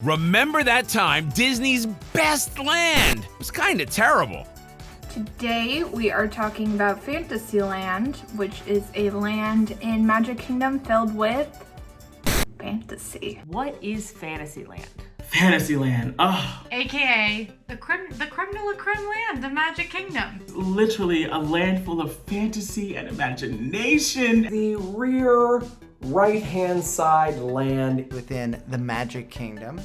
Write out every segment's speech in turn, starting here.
Remember that time Disney's best land was kind of terrible. Today we are talking about Fantasyland, which is a land in Magic Kingdom filled with fantasy. What is Fantasyland? Fantasyland, AKA the creme de la creme land of Magic Kingdom. literally a land full of fantasy and imagination. The rear right-hand side land within the Magic Kingdom,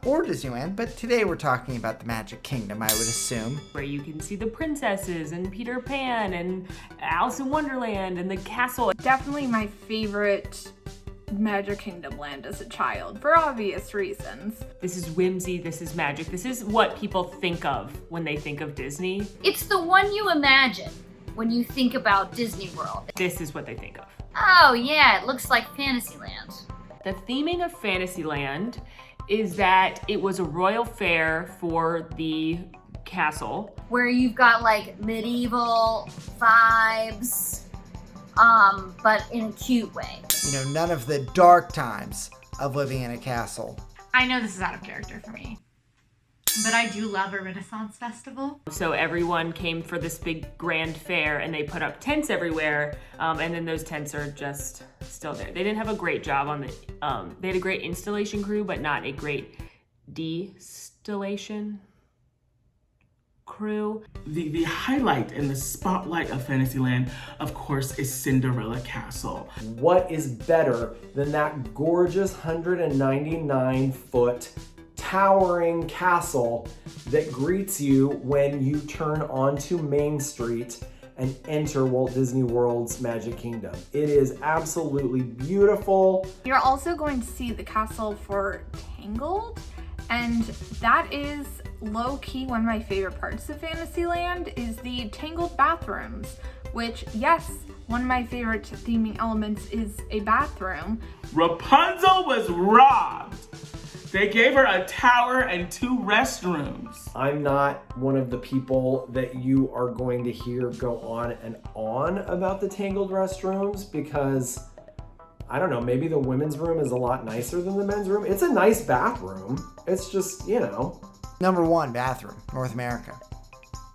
or Disneyland, but today we're talking about the Magic Kingdom, I would assume. Where you can see the princesses and Peter Pan and Alice in Wonderland and the castle. Definitely my favorite Magic Kingdom land as a child, for obvious reasons. This is whimsy, this is magic, this is what people think of when they think of Disney. It's the one you imagine when you think about Disney World. This is what they think of. Oh yeah, it looks like Fantasyland. The theming of Fantasyland is that it was a royal fair for the castle. Where you've got like medieval vibes, but in a cute way. You know, none of the dark times of living in a castle. I know this is out of character for me, but I do love a Renaissance festival. So everyone came for this big grand fair and they put up tents everywhere, and then those tents are just still there. They didn't have a great job on the, they had a great installation crew, but not a great distillation crew. The highlight and the spotlight of Fantasyland, of course, is Cinderella Castle. What is better than that gorgeous 199-foot towering castle that greets you when you turn onto Main Street and enter Walt Disney World's Magic Kingdom? It is absolutely beautiful. You're also going to see the castle for Tangled, and that is low-key one of my favorite parts of Fantasyland is the Tangled bathrooms, which, yes, one of my favorite theming elements is a bathroom. Rapunzel was robbed. They gave her a tower and 2 restrooms. I'm not one of the people that you are going to hear go on and on about the Tangled restrooms because, I don't know, maybe the women's room is a lot nicer than the men's room. It's a nice bathroom. It's just, you know. Number 1 bathroom, North America.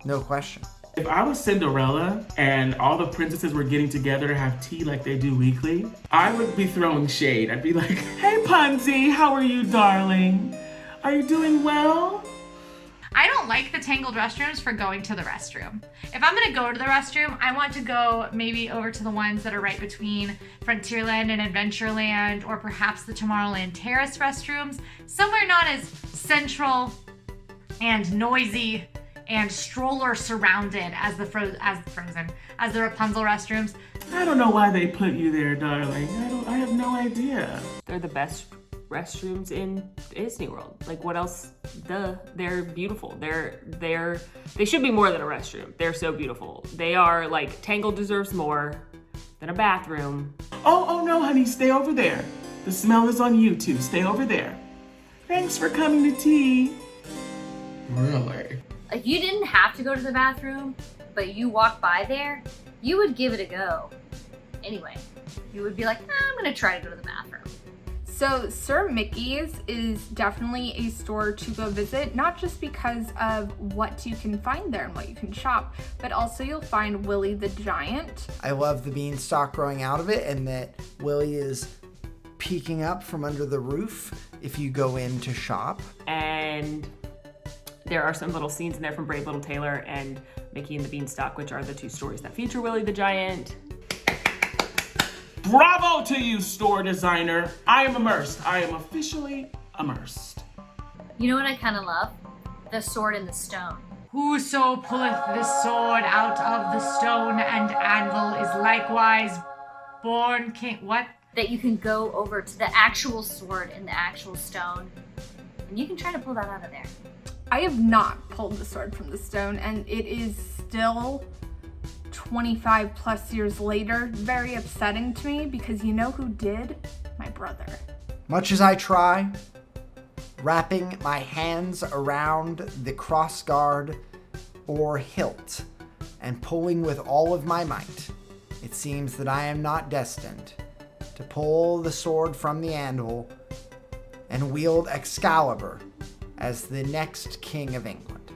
No question. If I was Cinderella and all the princesses were getting together to have tea like they do weekly, I would be throwing shade. I'd be like, hey Punzi, how are you, darling? Are you doing well? I don't like the Tangled restrooms for going to the restroom. If I'm gonna go to the restroom, I want to go maybe over to the ones that are right between Frontierland and Adventureland, or perhaps the Tomorrowland Terrace restrooms, somewhere not as central and noisy and stroller surrounded as the Rapunzel restrooms. I don't know why they put you there, darling. I have no idea. They're the best restrooms in Disney World. Like what else? They're beautiful. They should be more than a restroom. They're so beautiful. They are like Tangled deserves more than a bathroom. Oh no, honey, stay over there. The smell is on you too. Stay over there. Thanks for coming to tea. Really? If you didn't have to go to the bathroom, but you walked by there, you would give it a go. Anyway, you would be like, I'm gonna try to go to the bathroom. So Sir Mickey's is definitely a store to go visit, not just because of what you can find there and what you can shop, but also you'll find Willie the Giant. I love the beanstalk growing out of it and that Willie is peeking up from under the roof if you go in to shop. And there are some little scenes in there from Brave Little Tailor and Mickey and the Beanstalk, which are the 2 stories that feature Willie the Giant. Bravo to you, store designer. I am immersed. I am officially immersed. You know what I kind of love? The sword in the stone. Whoso pulleth this sword out of the stone and anvil is likewise born king. What? That you can go over to the actual sword in the actual stone, and you can try to pull that out of there. I have not pulled the sword from the stone, and it is still 25 plus years later very upsetting to me because you know who did? My brother. Much as I try, wrapping my hands around the crossguard or hilt and pulling with all of my might, it seems that I am not destined to pull the sword from the anvil and wield Excalibur as the next king of England.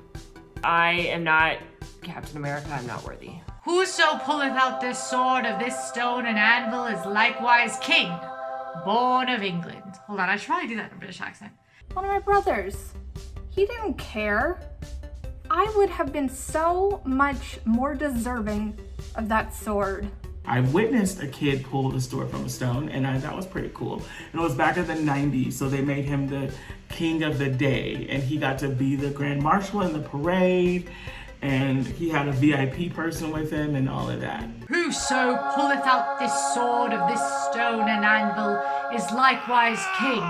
I am not Captain America. I'm not worthy. Whoso pulleth out this sword of this stone and anvil is likewise king, born of England. Hold on, I should probably do that in a British accent. One of my brothers, he didn't care. I would have been so much more deserving of that sword. I witnessed a kid pull the sword from a stone, and that was pretty cool. And it was back in the 90s, so they made him the king of the day, and he got to be the grand marshal in the parade, and he had a VIP person with him and all of that. Whoso pulleth out this sword of this stone and anvil is likewise king,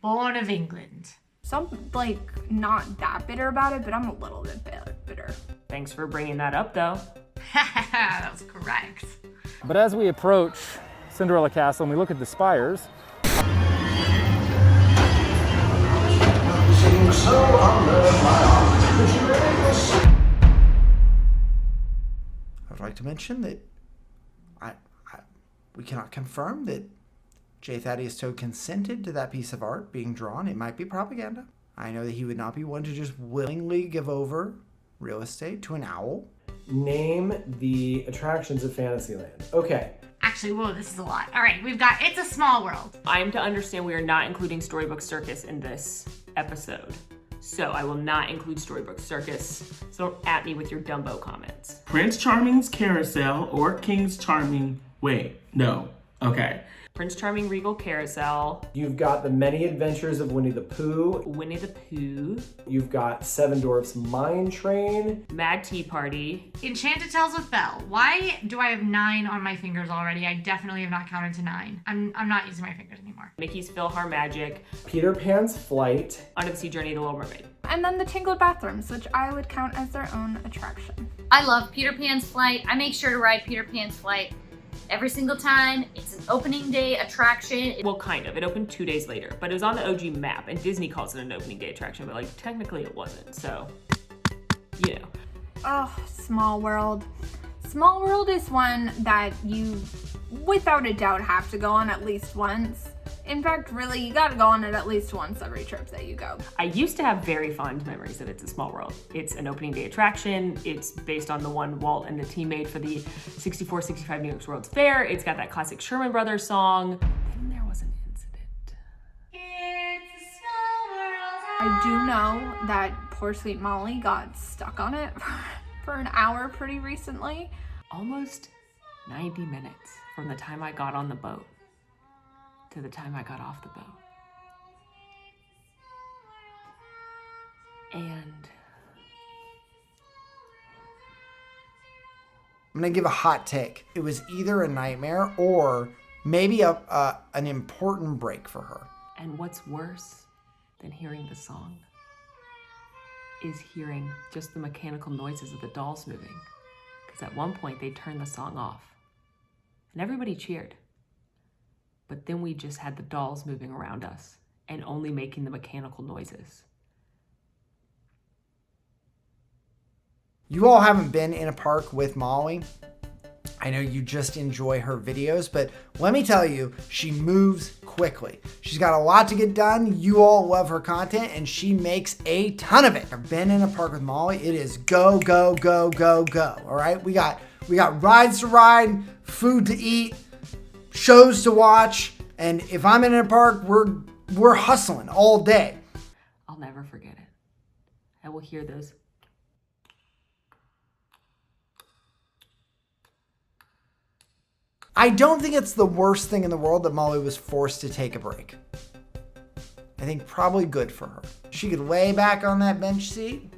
born of England. So I'm not that bitter about it, but I'm a little bit bitter. Thanks for bringing that up, though. That was correct. But as we approach Cinderella Castle and we look at the spires, I would like to mention that we cannot confirm that J. Thaddeus Toad consented to that piece of art being drawn. It might be propaganda. I know that he would not be one to just willingly give over real estate to an owl. Name the attractions of Fantasyland. Okay. Actually, whoa, this is a lot. All right, we've got It's a Small World. I am to understand we are not including Storybook Circus in this episode. So I will not include Storybook Circus. So don't at me with your Dumbo comments. Prince Charming's Carousel or King's Charming. Wait, no. Okay. Prince Charming Regal Carousel. You've got The Many Adventures of Winnie the Pooh. Winnie the Pooh. You've got Seven Dwarfs Mine Train. Mad Tea Party. Enchanted Tales with Belle. Why do I have 9 on my fingers already? I definitely have not counted to 9. I'm not using my fingers anymore. Mickey's PhilharMagic. Peter Pan's Flight. Under the Sea Journey of the Little Mermaid. And then the Tangled bathrooms, which I would count as their own attraction. I love Peter Pan's Flight. I make sure to ride Peter Pan's Flight every single time. It's an opening day attraction. Well, kind of. It opened 2 days later, but it was on the OG map, and Disney calls it an opening day attraction, but technically it wasn't, so, you know. Oh, Small World. Small World is one that you, without a doubt, have to go on at least once. In fact, really, you gotta go on it at least once every trip that you go. I used to have very fond memories of It's a Small World. It's an opening day attraction. It's based on the one Walt and the team made for the 64-65 New York's World's Fair. It's got that classic Sherman Brothers song. Then there was an incident. It's a small world. I do know that poor sweet Molly got stuck on it for an hour pretty recently. Almost 90 minutes from the time I got on the boat to the time I got off the boat. And I'm gonna give a hot take. It was either a nightmare or maybe an important break for her. And what's worse than hearing the song is hearing just the mechanical noises of the dolls moving. Because at one point they turned the song off and everybody cheered. But then we just had the dolls moving around us and only making the mechanical noises. You all haven't been in a park with Molly. I know you just enjoy her videos, but let me tell you, she moves quickly. She's got a lot to get done. You all love her content and she makes a ton of it. I've been in a park with Molly. It is go, go, go, go, go. All right. We got rides to ride, food to eat, shows to watch. And if I'm in a park, we're hustling all day. I'll never forget it. I will hear those. I don't think it's the worst thing in the world that Molly was forced to take a break. I think probably good for her. She could lay back on that bench seat,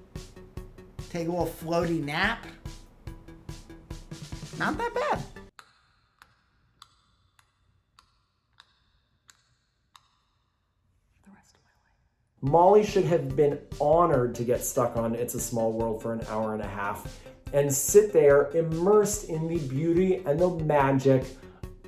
take a little floaty nap. Not that bad. Molly should have been honored to get stuck on It's a Small World for an hour and a half and sit there immersed in the beauty and the magic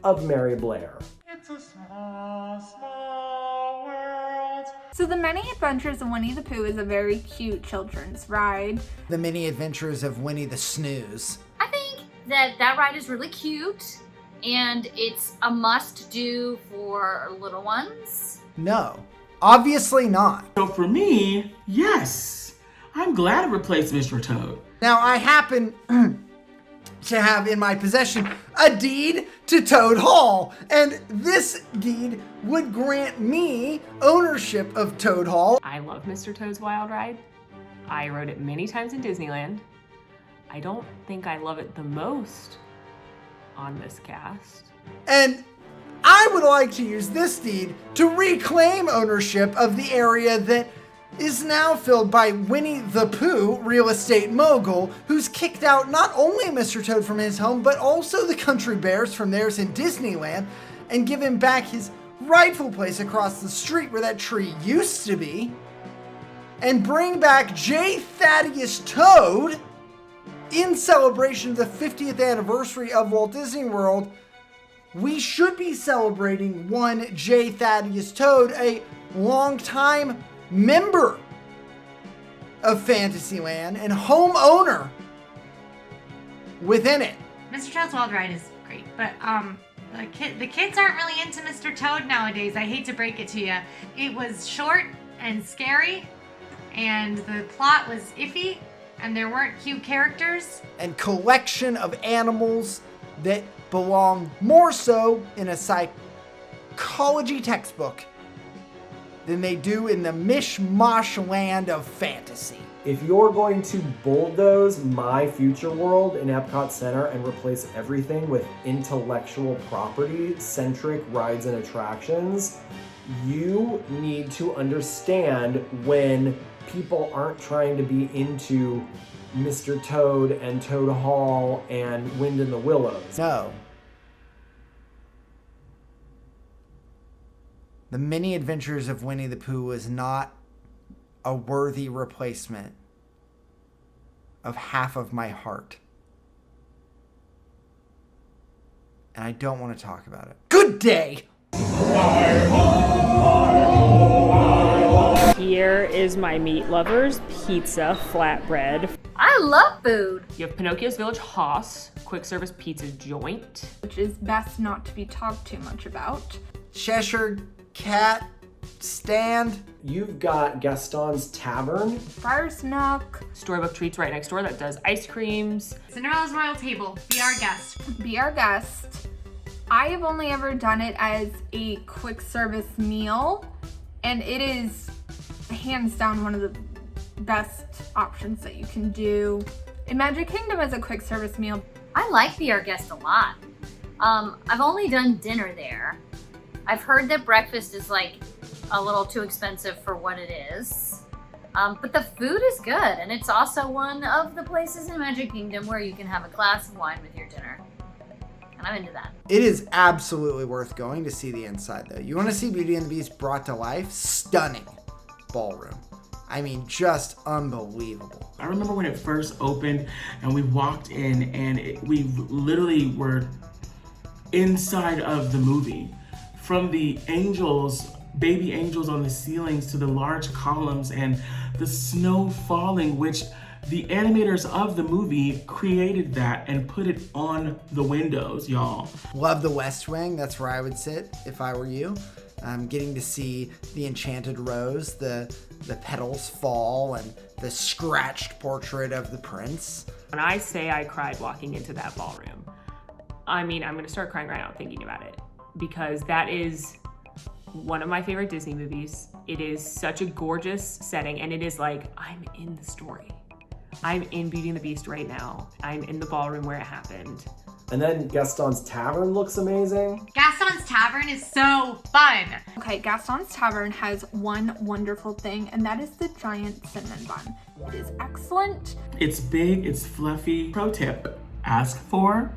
of Mary Blair. It's a small, small world. So The Many Adventures of Winnie the Pooh is a very cute children's ride. The Many Adventures of Winnie the Snooze. I think that ride is really cute and it's a must do for little ones. No, Obviously not. So for me, yes. I'm glad it replaced Mr. Toad. Now, I happen to have in my possession a deed to Toad Hall, and this deed would grant me ownership of Toad Hall. I love Mr. Toad's Wild Ride. I rode it many times in Disneyland. I don't think I love it the most on this cast. And I would like to use this deed to reclaim ownership of the area that is now filled by Winnie the Pooh, real estate mogul, who's kicked out not only Mr. Toad from his home, but also the Country Bears from theirs in Disneyland, and give him back his rightful place across the street where that tree used to be, and bring back J. Thaddeus Toad in celebration of the 50th anniversary of Walt Disney World. We should be celebrating one J. Thaddeus Toad, a longtime member of Fantasyland and homeowner within it. Mr. Toad's Wild Ride is great, but the kids aren't really into Mr. Toad nowadays. I hate to break it to you. It was short and scary, and the plot was iffy, and there weren't cute characters. And collection of animals that belong more so in a psychology textbook than they do in the mishmash land of fantasy. If you're going to bulldoze My Future World in Epcot Center and replace everything with intellectual property-centric rides and attractions, you need to understand when people aren't trying to be into Mr. Toad and Toad Hall and Wind in the Willows. No. The Many Adventures of Winnie the Pooh was not a worthy replacement of half of my heart. And I don't want to talk about it. Good day! Here is my meat lovers pizza flatbread. I love food. You have Pinocchio's Village Haas, quick service pizza joint. Which is best not to be talked too much about. Cheshire Cat stand. You've got Gaston's Tavern. Friar's Nook. Storybook Treats right next door that does ice creams. Cinderella's Royal Table. Be our guest. Be our guest. I have only ever done it as a quick service meal, and it is hands down one of the best options that you can do in Magic Kingdom as a quick service meal. I like Be Our Guest a lot. I've only done dinner there. I've heard that breakfast is like a little too expensive for what it is. But the food is good, and it's also one of the places in Magic Kingdom where you can have a glass of wine with your dinner. And I'm into that. It is absolutely worth going to see the inside, though. You want to see Beauty and the Beast brought to life? Stunning ballroom. I mean, just unbelievable. I remember when it first opened and we walked in and we literally were inside of the movie. From the angels, baby angels on the ceilings to the large columns and the snow falling, which the animators of the movie created that and put it on the windows, y'all. Love the West Wing. That's where I would sit if I were you. Getting to see the enchanted rose, the petals fall, and the scratched portrait of the prince. When I say I cried walking into that ballroom, I mean, I'm gonna start crying right now thinking about it, because that is one of my favorite Disney movies. It is such a gorgeous setting, and it is like, I'm in the story. I'm in Beauty and the Beast right now. I'm in the ballroom where it happened. And then Gaston's Tavern looks amazing. Gaston's Tavern is so fun. Okay, Gaston's Tavern has one wonderful thing, and that is the giant cinnamon bun. It is excellent. It's big, it's fluffy. Pro tip, ask for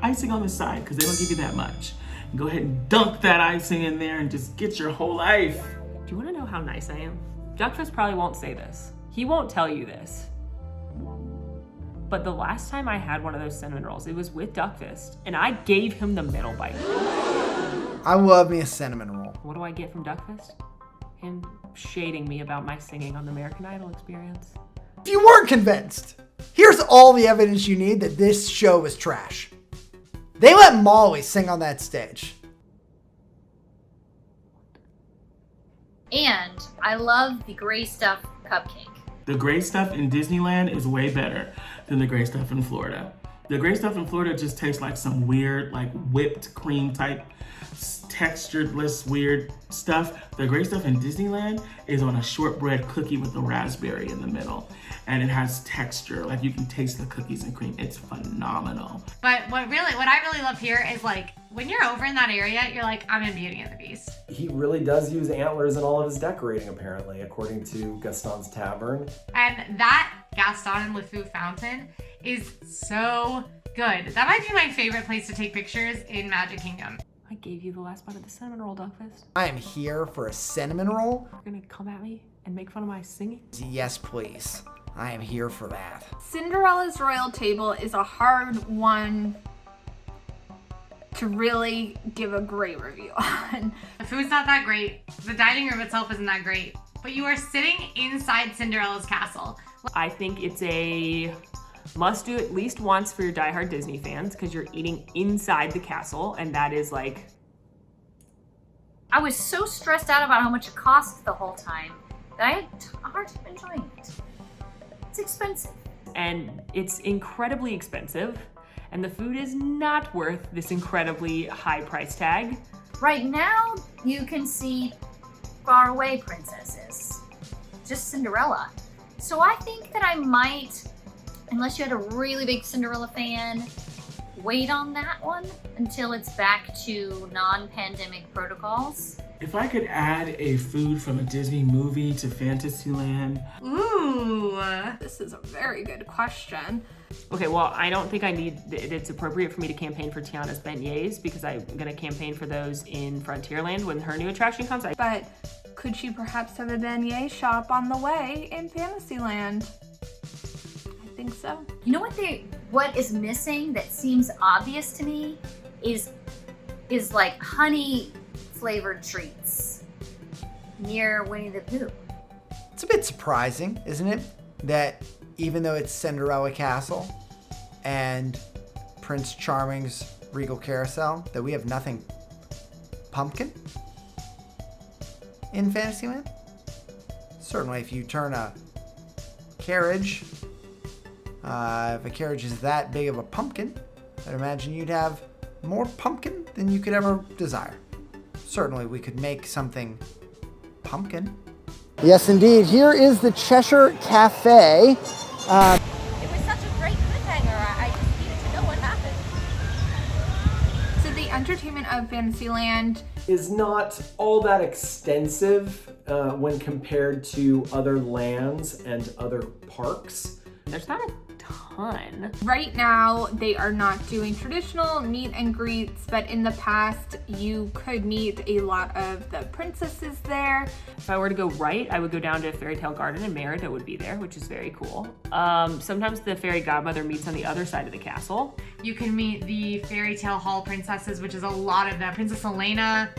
icing on the side because they don't give you that much. Go ahead and dunk that icing in there and just get your whole life. Do you wanna know how nice I am? Duckfist probably won't say this. He won't tell you this. But the last time I had one of those cinnamon rolls, it was with Duckfist, and I gave him the middle bite. I love me a cinnamon roll. What do I get from Duckfist? Him shading me about my singing on the American Idol experience. If you weren't convinced, here's all the evidence you need that this show was trash. They let Molly sing on that stage. And I love the gray stuff cupcake. The gray stuff in Disneyland is way better than the gray stuff in Florida. The gray stuff in Florida just tastes like some weird, like whipped cream type, texturedless, weird stuff. The gray stuff in Disneyland is on a shortbread cookie with a raspberry in the middle. And it has texture, like you can taste the cookies and cream. It's phenomenal. But what I really love here is like, when you're over in that area, you're like, I'm in Beauty and the Beast. He really does use antlers in all of his decorating, apparently, according to Gaston's tavern. And that Gaston and LeFou fountain is so good. That might be my favorite place to take pictures in Magic Kingdom. I gave you the last bite of the cinnamon roll, Dogfist. I am here for a cinnamon roll. You're gonna come at me and make fun of my singing? Yes, please. I am here for that. Cinderella's Royal Table is a hard one to really give a great review on. The food's not that great. The dining room itself isn't that great. But you are sitting inside Cinderella's castle. I think it's a must do at least once for your diehard Disney fans because you're eating inside the castle, and that is like... I was so stressed out about how much it cost the whole time that I had a hard time enjoying it. It's expensive. And it's incredibly expensive, and the food is not worth this incredibly high price tag. Right now, you can see faraway princesses, just Cinderella. So I think that I might, unless you had a really big Cinderella fan, wait on that one until it's back to non-pandemic protocols. If I could add a food from a Disney movie to Fantasyland. Ooh, this is a very good question. Okay, well, I don't think it's appropriate for me to campaign for Tiana's beignets because I'm gonna campaign for those in Frontierland when her new attraction comes. But could she perhaps have a beignet shop on the way in Fantasyland? I think so. You know what is missing that seems obvious to me is like honey flavored treats near Winnie the Pooh. It's a bit surprising, isn't it, that even though it's Cinderella Castle and Prince Charming's Regal Carousel, that we have nothing pumpkin in Fantasyland? Certainly, if you turn a carriage, if a carriage is that big of a pumpkin, I'd imagine you'd have more pumpkin than you could ever desire. Certainly, we could make something pumpkin. Yes, indeed. Here is the Cheshire Cafe. It was such a great cliffhanger. I just needed to know what happened. So the entertainment of Fantasyland is not all that extensive when compared to other lands and other parks. There's not a ton. Right now, they are not doing traditional meet and greets, but in the past, you could meet a lot of the princesses there. If I were to go right, I would go down to Fairy Tale Garden, and Merida would be there, which is very cool. Sometimes the fairy godmother meets on the other side of the castle. You can meet the Fairy Tale Hall princesses, which is a lot of them. Princess Elena,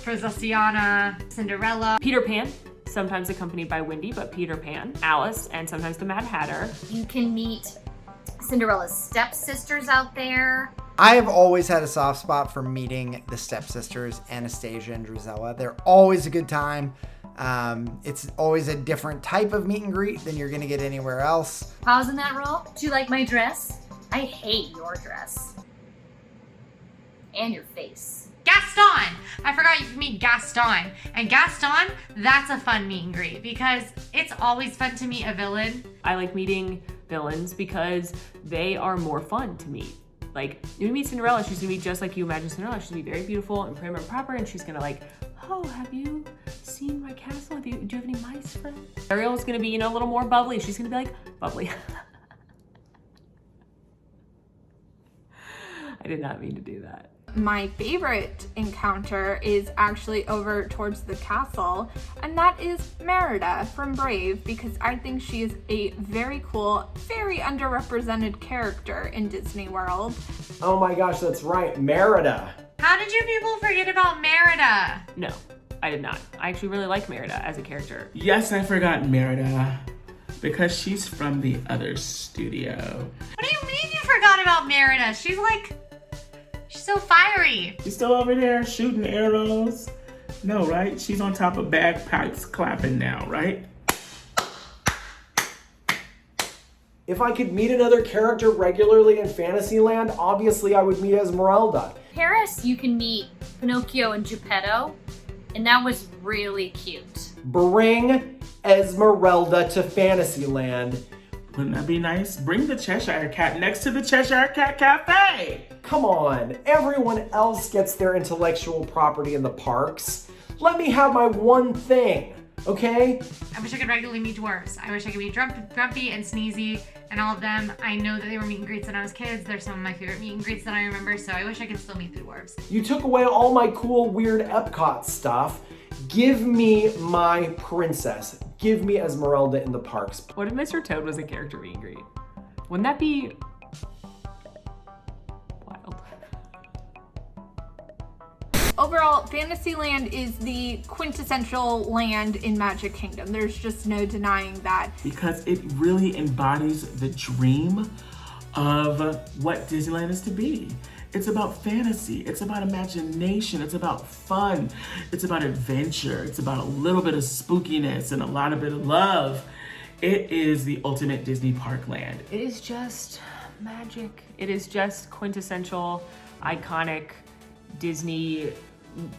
Princess Diana, Cinderella. Peter Pan, sometimes accompanied by Wendy, but Peter Pan, Alice, and sometimes the Mad Hatter. You can meet Cinderella's stepsisters out there. I have always had a soft spot for meeting the stepsisters, Anastasia and Drizella. They're always a good time. It's always a different type of meet and greet than you're gonna get anywhere else. Pause in that roll. Do you like my dress? I hate your dress. And your face. Gaston! I forgot you can meet Gaston. And Gaston, that's a fun meet and greet because it's always fun to meet a villain. I like meeting villains because they are more fun to meet. Like, you meet Cinderella, she's gonna be just like you imagine Cinderella. She's gonna be very beautiful and prim and proper, and she's gonna like, oh, have you seen my castle? Do you have any mice friends? Ariel's gonna be, a little more bubbly. She's gonna be like, bubbly. I did not mean to do that. My favorite encounter is actually over towards the castle, and that is Merida from Brave, because I think she is a very cool, very underrepresented character in Disney World. Oh my gosh, that's right, Merida. How did you people forget about Merida? No, I did not. I actually really like Merida as a character. Yes, I forgot Merida because she's from the other studio. What do you mean you forgot about Merida? She's so fiery. She's still over there shooting arrows, No, right? She's on top of bagpipes clapping now, right? If I could meet another character regularly in Fantasyland, obviously I would meet Esmeralda. Paris, you can meet Pinocchio and Geppetto, and that was really cute. Bring Esmeralda to Fantasyland. Wouldn't that be nice? Bring the Cheshire Cat next to the Cheshire Cat Cafe. Come on, everyone else gets their intellectual property in the parks. Let me have my one thing, okay? I wish I could regularly meet dwarves. I wish I could meet Grumpy and Sneezy and all of them. I know that they were meet and greets when I was kids. They're some of my favorite meet and greets that I remember, so I wish I could still meet the dwarves. You took away all my cool, weird Epcot stuff. Give me my princess. Give me Esmeralda in the parks. What if Mr. Toad was a character meet and greet? Wouldn't that be wild? Overall, Fantasyland is the quintessential land in Magic Kingdom. There's just no denying that. Because it really embodies the dream of what Disneyland is to be. It's about fantasy, it's about imagination, it's about fun, it's about adventure, it's about a little bit of spookiness and a lot of bit of love. It is the ultimate Disney park land. It is just magic. It is just quintessential, iconic Disney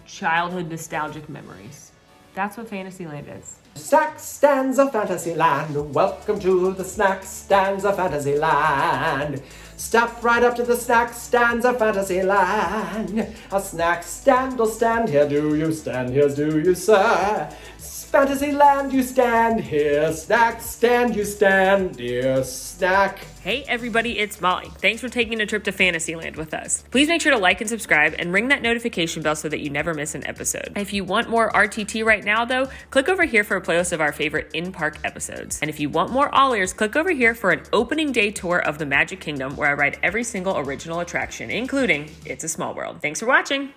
childhood nostalgic memories. That's what Fantasyland is. Snack stands of Fantasyland. Welcome to the snack stands of Fantasyland. Step right up to the snack stands of Fantasyland. A snack stand will stand here. Do you stand here? Do you, sir? Fantasyland, you stand here. Snack stand, you stand, dear snack. Hey everybody, it's Molly. Thanks for taking a trip to Fantasyland with us. Please make sure to like and subscribe and ring that notification bell so that you never miss an episode. If you want more RTT right now though, click over here for a playlist of our favorite in-park episodes. And if you want more AllEars, click over here for an opening day tour of the Magic Kingdom where I ride every single original attraction, including It's a Small World. Thanks for watching.